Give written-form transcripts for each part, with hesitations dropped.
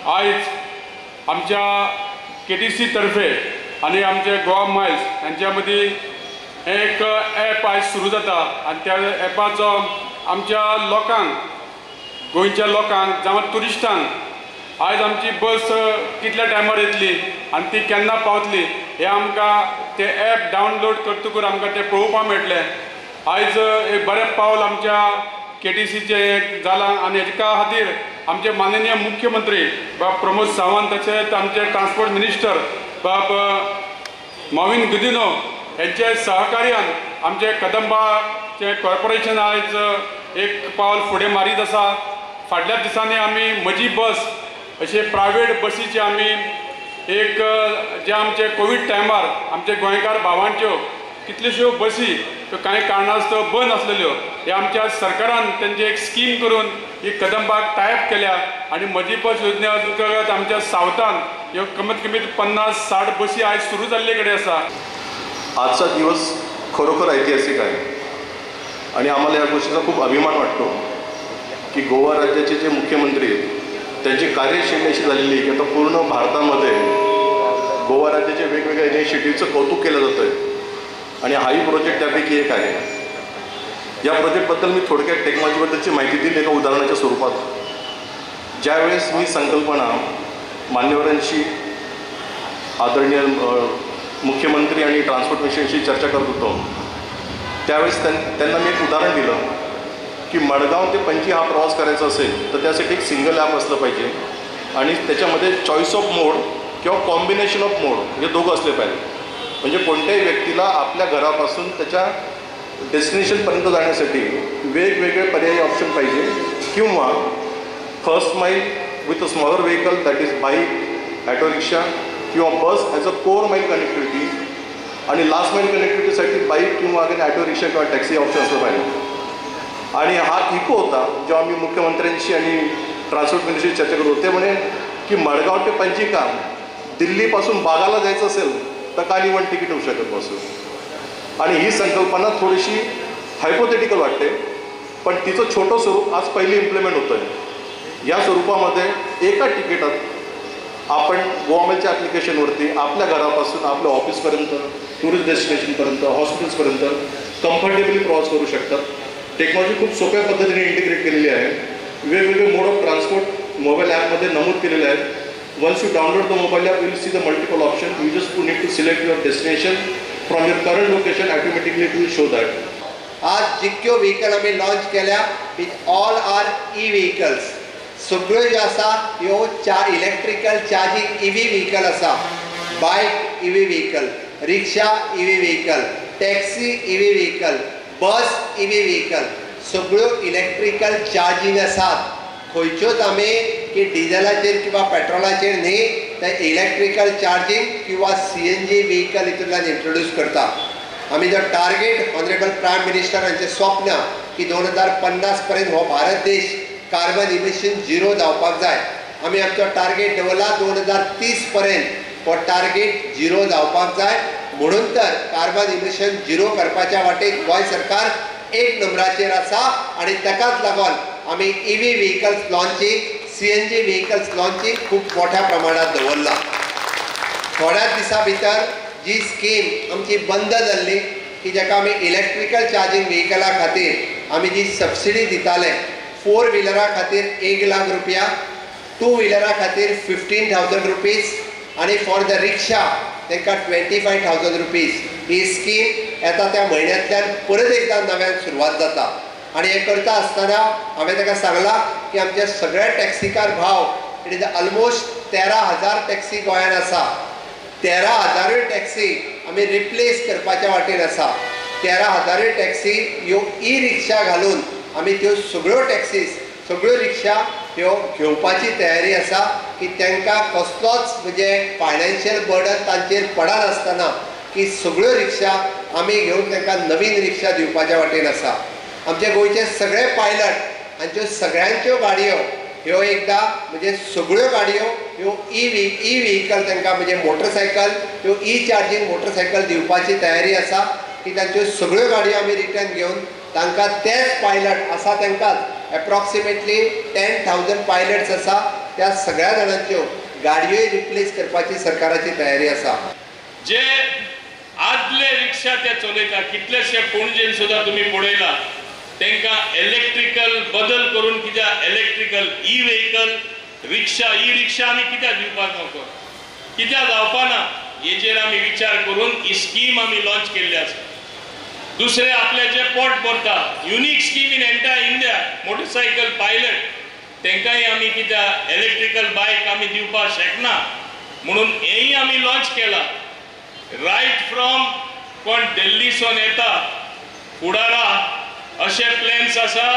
आज आमच्या KTC तर्फे आणि आमचे गोवा माइल्स यांच्या मदीं एक ॲप आज सुरू जाता आणि त्या ॲपाचो आमच्या लोकांक गोंयच्या लोकांक जावं टुरिस्टांक आज आमची बस कितल्या टायमार येतली आणि ती केन्ना पावतली हे आमकां ते ॲप डावनलोड करतकूच आमकां ते पळोवपाक मेळटलें। आज एक बरें पावल आमच्या KTCचें एक जालां आनी हेच्या खातीर आमचे माननीय मुख्यमंत्री बाब प्रमोद सावंत तशेंच आमचे ट्रान्सपोर्ट मिनिस्टर बाब मॉविन गुदिनो यांचे सहकार्यान आमचे कदंबाचे कॉर्पोरेशन आज एक पावल फुडें मारीत आसा। फाटल्या दिसांनी आमी म्हजी बस अशे प्रायवेट बसीचे आमी एक जे आमचे कोविड टायमार आमचे गोंयकार भावांच्यो कितल्योश्यो बसी कांय कारणास्तव बंद आसलेल्यो हे आमच्या सरकारान तेंचे एक स्कीम करून ही कदंबाक टायप केल्या आणि म्हजी बस योजने अंतर्गत आमच्या सावथान ह्यो कमीत कमी 50-60 बसी आज सुरू जाल्ले कडेन आसा। आजचा दिवस खरोखर ऐतिहासिक आहे आणि आम्हाला या गोष्टीचा खूप अभिमान वाटतो की गोवा राज्याचे जे मुख्यमंत्री त्यांची कार्यशैली अशी झालेली की आता पूर्ण भारतामध्ये गोवा राज्याचे वेगवेगळ्या इनिशिएटिव्हचं कौतुक केलं जातं आहे आणि हाही प्रोजेक्ट त्यापैकी एक आहे। या प्रोजेक्टबद्दल मी थोडक्यात टेक्नॉलॉजीबद्दलची माहिती दिली एका उदाहरणाच्या स्वरूपात। ज्यावेळेस मी संकल्पना मान्यवरांशी आदरणीय मुख्यमंत्री आणि ट्रान्सपोर्ट मिनिस्टरशी चर्चा करत होतो त्यावेळेस त्यांना मी एक उदाहरण दिलं की मडगाव ते पणजी हा प्रवास करायचा असेल तर त्यासाठी एक सिंगल ॲप असलं पाहिजे आणि त्याच्यामध्ये चॉईस ऑफ मोड किंवा कॉम्बिनेशन ऑफ मोड हे दोघं असले पाहिजे। म्हणजे कोणत्याही व्यक्तीला आपल्या घरापासून त्याच्या डेस्टिनेशनपर्यंत जाण्यासाठी वेगवेगळे पर्यायी ऑप्शन पाहिजे किंवा first mile with a smaller vehicle that is bike auto rickshaw किंवा bus as a core mile connectivity आणि लास्ट माईल कनेक्टिव्हिटीसाठी बाईक किंवा अगेन ॲटो रिक्षा किंवा टॅक्सी ऑप्शन असलं पाहिजे। आणि हा इको होता जेव्हा मी मुख्यमंत्र्यांशी आणि ट्रान्सपोर्ट मिनिस्टरशी चर्चा करत होते म्हणे की मडगाव ते पणजी का दिल्लीपासून बागाला जायचं असेल तर कालीवन तिकीट होऊ शकत बसून। आणि ही संकल्पना थोडीशी हायपोथेटिकल वाटते पण तिचं छोटं स्वरूप आज पहिली इम्प्लिमेंट होतं आहे। या स्वरूपामध्ये एका तिकिटात आपण गोवामेलच्या ॲप्लिकेशनवरती आपल्या घरापासून आपल्या ऑफिसपर्यंत टुरिस्ट डेस्टिनेशनपर्यंत हॉस्पिटल्सपर्यंत कम्फर्टेबली प्रवास करू शकतात। टेक्नॉलॉजी खूप सोप्या पद्धतीने इंटिग्रेट केलेली आहे। वेगवेगळे मोड ऑफ ट्रान्सपोर्ट मोबाईल ॲपमध्ये नमूद केलेले आहेत। Once you download the mobile app, you will see the multiple options. You just need to select your destination from your current location. Automatically it will show that. आज जितक्यो vehicle आमी launch केल्या with all our e vehicles सगळ्यो ज्यो आसा ह्यो electrical charging EV vehicle आसा। Bike EV vehicle, rickshaw EV vehicle, taxi EV vehicle, bus EV vehicle सगळ्यो इलेक्ट्रिकल चार्जिंग आसात। खंयच्योच आमी की डिझेलाचेर किंवा पेट्रोलाचेर न्ही ते इलेक्ट्रिकल चार्जिंग किंवा CNG व्हेकल हितूंतल्यान इंट्रोड्यूस करता। आमी जो टार्गेट ऑनरेबल प्रायम मिनिस्टरांचें स्वप्न की 2050 पर्यंत हो भारत देश कार्बन इमिशन झिरो जावपाक जाय। आमी आमचो टार्गेट दवरला 2030 पर्यंत हो टार्गेट झिरो जावपाक जाय। म्हणून तर कार्बन इमिशन झिरो करपाच्या वाटेक गोंय सरकार एक नंबराचेर आसा आणि ताकाच लागून आमी EV vehicles launching CNG vehicles launching खूप मोठ्या प्रमाणात दवरला। थोड्याच दिसा भितर जी स्कीम आमची बंद जाल्ली की जाका आमी इलेक्ट्रिकल चार्जिंग व्हेकला खातीर आमी जी सबसिडी दिताले 4 व्हिलरा खातीर 1 लाख रुपया, 2 व्हिलरा खातीर 15,000 रुपीज आणि फॉर द रिक्षा तांकां 25,000 रुपीज ही स्कीम येता त्या म्हयन्यांतल्यान परत एकदा नव्यान सुरवात जाता। आणि हे करता आसतना हांवें ताका सांगलां की आमचे सगळे टॅक्सीकार भाव इट इज ऑलमोस्ट 13,000 टॅक्सी गोंयांत आसा। 13,000 टॅक्सी आमी रिप्लेस करपाच्या वाटेन आसा। 13,000 टॅक्सी ह्यो ई-रिक्षा घालून आमी त्यो सगळ्यो टॅक्सीज सगळ्यो रिक्षा ह्यो घेवपाची तयारी आसा की तांकां कसलोच म्हणजे फायनान्शियल बर्डन तांचेर पडनासतना की सगळ्यो रिक्षा आमी घेवन तांकां नवीन रिक्षा दिवपाच्या वाटेन आसा। आमचे गोंयचे सगळे पायलट हांच्यो सगळ्यांच्यो गाडयो ह्यो एकदा म्हणजे सगळ्यो गाडयो ह्यो ई व्हेकल तांकां म्हणजे मोटरसायकल ह्यो चार्जिंग मोटरसायकल दिवपाची तयारी आसा की तांच्यो सगळ्यो गाडयो आमी रिटर्न घेवन तांकां तेच पायलट आसा तांकांच एप्रॉक्सिमेटली 10,000 पायलट्स आसा त्या सगळ्या जाणांच्यो गाडयोय रिप्लेस करपाची सरकाराची तयारी आसा. जे आदले रिक्षा ते चलयता कितलेशे पणजेन सुद्धा तुम्ही पळयला तांकां इलेक्ट्रिकल बदल करून कित्याक इलेक्ट्रिकल ई व्हेकल रिक्षा ई रिक्षा आमी कित्याक दिवपाक नको कित्याक जावपाना हेजेर आमी विचार करून ही स्कीम आमी लॉन्च केल्ली आसा. दुसरे आपले जे पोट भरता unique scheme in entire India motorcycle pilot तांकांय आमी कित्याक इलेक्ट्रिकल बायक आमी दिवपाक शकना म्हणून हेंय आमी लॉन्च केला. रायट फ्रॉम कोण दिल्लीसून येता फुडारा अशे प्लॅन्स आसा.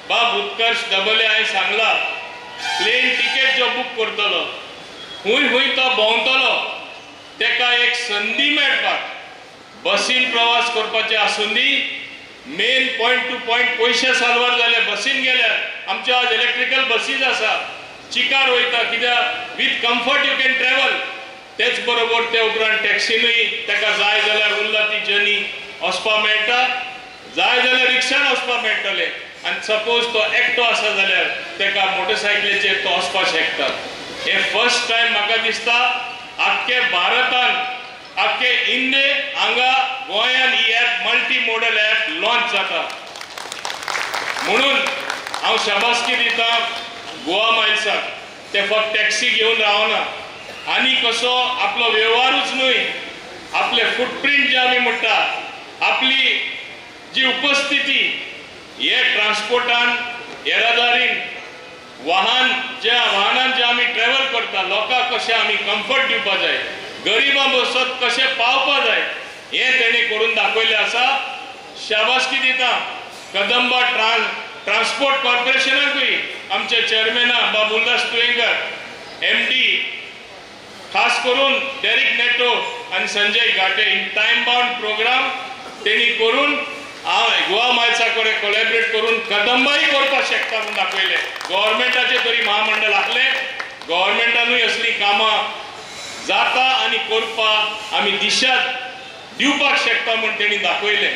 बाब उत्कर्ष डबले हांवें सांगला प्लेन तिकेट जो बूक करतलो खूंय खूंय तो भोंवतलो ताका एक संदी मेळपाक बसीन प्रवास करपाचे आसुंदी मेन पॉयंट टू पॉयंट पयशे साल्वार जाले बसीन गेल्यार आमच्या आज इलेक्ट्रिकल बसीज आसा चिकार वयता कित्याक with comfort you can travel. तेच बरोबर ते उपरांत टॅक्सीनूय ताका जाय जाल्यार उरला ती जर्नी वचपा मेळटा जाय जाल्यार रिक्षान वचपा मेळटलें आनी सपोज तो एकटो आसा जाल्यार ताका मोटरसायकलीचेर तो वचपाक शकता. हे फर्स्ट टायम म्हाका दिसता आख्खे भारतान आख्खे इंडिये हांगा गोंयान ही app multi modal app launch जाता म्हणून हांव शाबासकी दिता गोवा मायल्साक. ते फक्त टॅक्सी घेवन रावना आनी कसो आपलो वेव्हारूच न्हय आपले फुटप्रिंट जे आमी म्हणटा आपली जी उपस्थिती हे ट्रान्सपोर्टान येरादारीन वाहनान जे आमी ट्रॅव्हल करता लोकांक कशें आमी कम्फर्ट दिवपा जाय गरिबां बसत कशें पावपा जाय हें तेणी करून दाखयलें आसा. शाबासकी दिता कदंबा ट्रान्सपोर्ट कॉर्पोरेशनाकूय आमचे चेअरमॅना बाब उल्हास तुयेंकर MD खास करून डेरिक नेटो आणि संजय घाटे इन टायम बाउंड प्रोग्राम तेणी करून हांव गोवा मायल्सा कडेन कोलॅबरेट करून कदंबाई करपाक शकता म्हणून दाखयलें. गव्हर्मेंटाचे तरी महामंडळ आसले गव्हर्मेंटानूय असली कामां जाता आनी करपाक आमी दिशा दिवपाक शकता म्हूण तेणी दाखयलें.